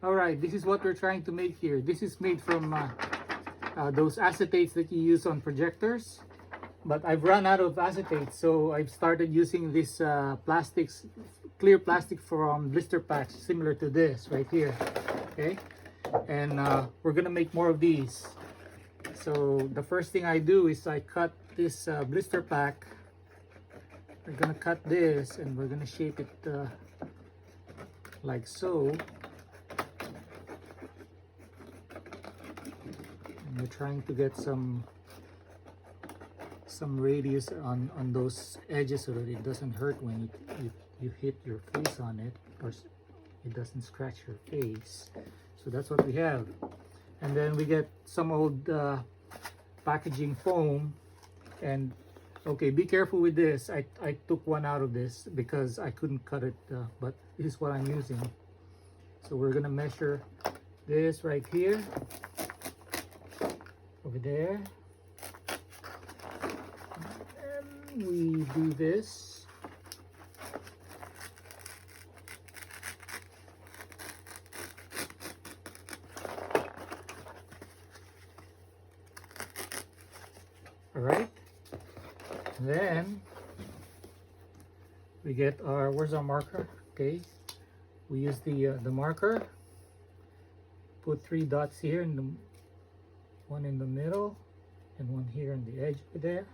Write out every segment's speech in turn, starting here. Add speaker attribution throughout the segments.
Speaker 1: All right, this is what we're trying to make here. This is made from those acetates that you use on projectors. But I've run out of acetate, so I've started using this plastics, clear plastic from blister packs, similar to this right here. Okay, and we're gonna make more of these. So the first thing I do is I cut this blister pack. We're gonna cut this and we're gonna shape it like so. And we're trying to get some radius on those edges so that it doesn't hurt when you hit your face on it, or it doesn't scratch your face. So that's what we have. And then we get some old packaging foam. And okay, be careful with this. I took one out of this because I couldn't cut it, but this is what I'm using. So we're gonna measure this right here, over there. We do this. All right. Then we get our, where's our marker? Okay. We use the marker. Put 3 dots here, and one in the middle, and one here on the edge over there.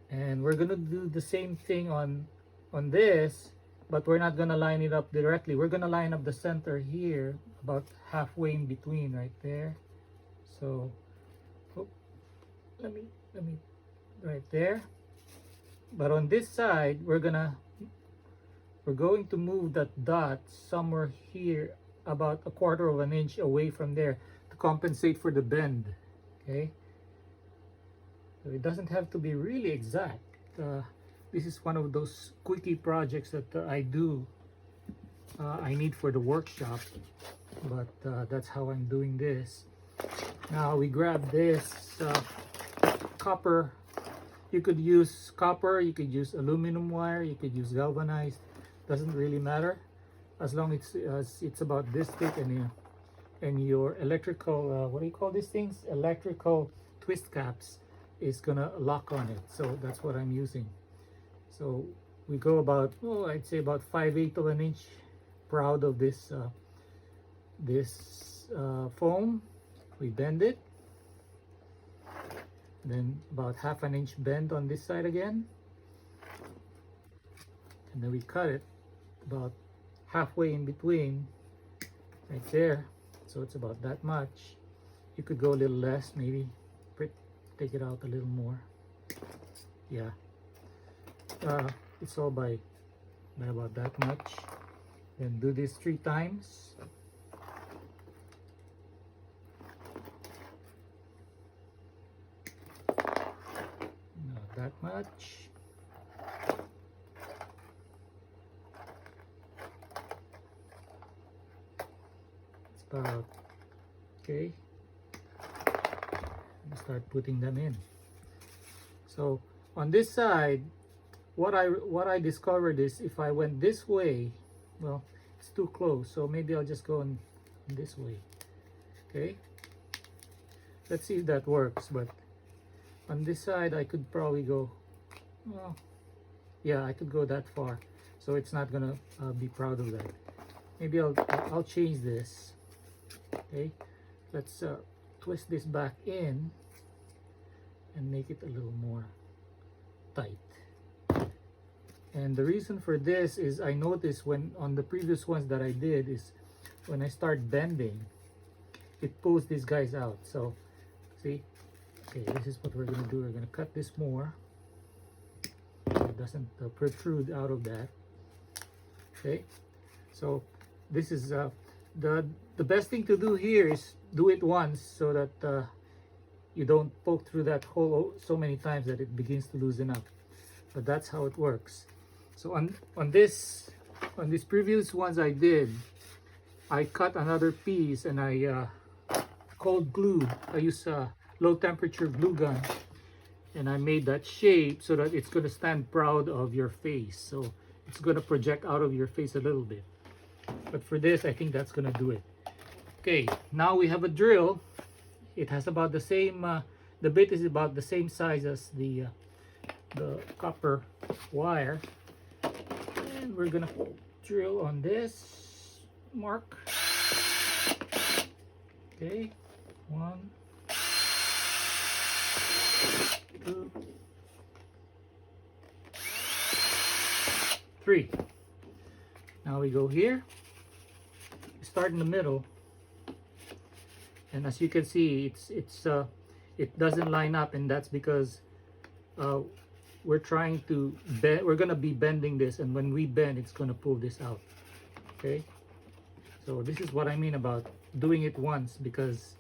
Speaker 1: And we're gonna do the same thing on this, but we're not gonna line it up directly. We're gonna line up the center here, about halfway in between, right there. So, oh, let me right there. But on this side, we're going to move that dot somewhere here, about 1/4 of an inch away from there, to compensate for the bend. Okay. So it doesn't have to be really exact. This is one of those quickie projects that I do. I need for the workshop, but that's how I'm doing this. Now we grab this copper. You could use copper, you could use aluminum wire, you could use galvanized. Doesn't really matter, as long as it's about this thick, and your electrical what do you call these things? Electrical twist caps is gonna lock on it. So that's what I'm using. So we go about, oh, I'd say about 5/8 of an inch proud of this foam. We bend it, then about 1/2 inch bend on this side again, and then we cut it about halfway in between, right there. So it's about that much. You could go a little less, maybe take it out a little more. Yeah, it's all by about that much. Then do this 3 times. Not that much. It's about okay. Start putting them in. So on this side, what I discovered is, if I went this way, well, it's too close, so maybe I'll just go in this way. Okay, let's see if that works. But on this side, I could probably go, well, yeah, I could go that far, so it's not gonna be proud of that. Maybe I'll change this. Okay, let's twist this back in and make it a little more tight. And the reason for this is, I noticed when on the previous ones that I did, is when I start bending, it pulls these guys out. So see, okay, this is what we're gonna do. We're gonna cut this more so it doesn't protrude out of that. Okay, so this is the best thing to do here is do it once, so that you don't poke through that hole so many times that it begins to loosen up. But that's how it works. So on these previous ones I did, I cut another piece and I cold glued. I use a low temperature glue gun, and I made that shape so that it's going to stand proud of your face. So it's going to project out of your face a little bit. but for this I think that's gonna do it. Okay, now we have a drill. It has about the same the bit is about the same size as the copper wire, and we're gonna drill on this mark. Okay, 1, 2, 3. Now we go here, start in the middle, and as you can see, it doesn't line up, and that's because we're trying to bend. We're gonna be bending this, and when we bend, it's gonna pull this out. Okay, so this is what I mean about doing it once, because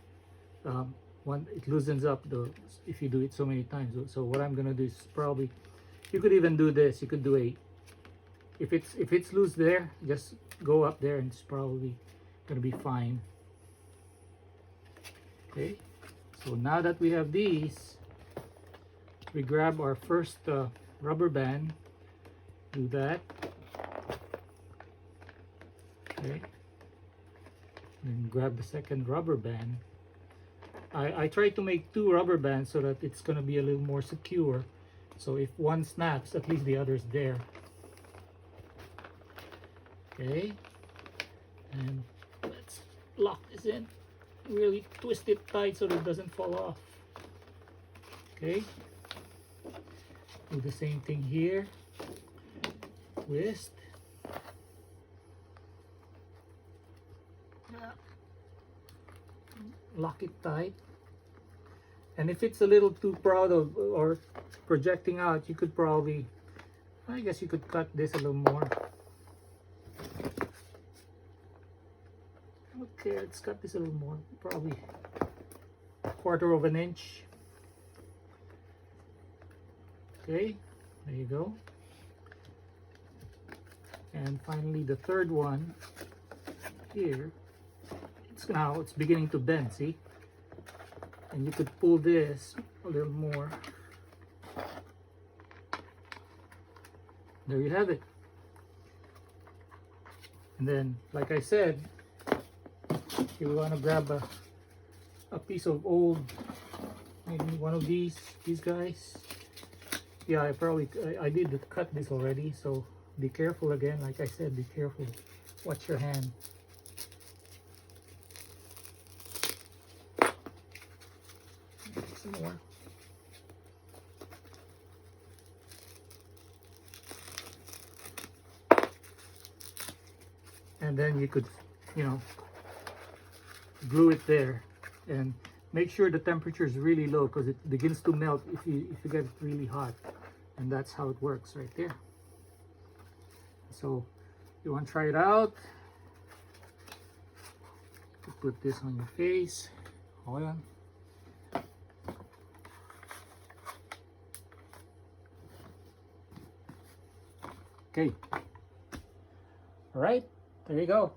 Speaker 1: it loosens up if you do it so many times. So what I'm gonna do is, probably you could even do this. You could do if it's loose there, just go up there and it's probably gonna be fine. Okay, so now that we have these, we grab our first rubber band, do that. Okay, then grab the second rubber band. I try to make 2 rubber bands so that it's gonna be a little more secure, so if one snaps, at least the other's there. Okay, and let's lock this in, really twist it tight so that it doesn't fall off. Okay, do the same thing here, twist, lock it tight. And if it's a little too proud of or projecting out, you could probably, I guess you could cut this a little more. Okay, let's cut this a little more, probably 1/4 of an inch. Okay, there you go. And finally the third one here, it's beginning to bend, see? And you could pull this a little more. There you have it. And then, like I said, you want to grab a piece of old, maybe one of these guys. Yeah, I did cut this already, so be careful again. Like I said, be careful. Watch your hand. Some more. And then you could, glue it there, and make sure the temperature is really low, because it begins to melt if you get it really hot, and that's how it works right there. So you want to try it out, you put this on your face. Hold on. Okay, all right, there you go.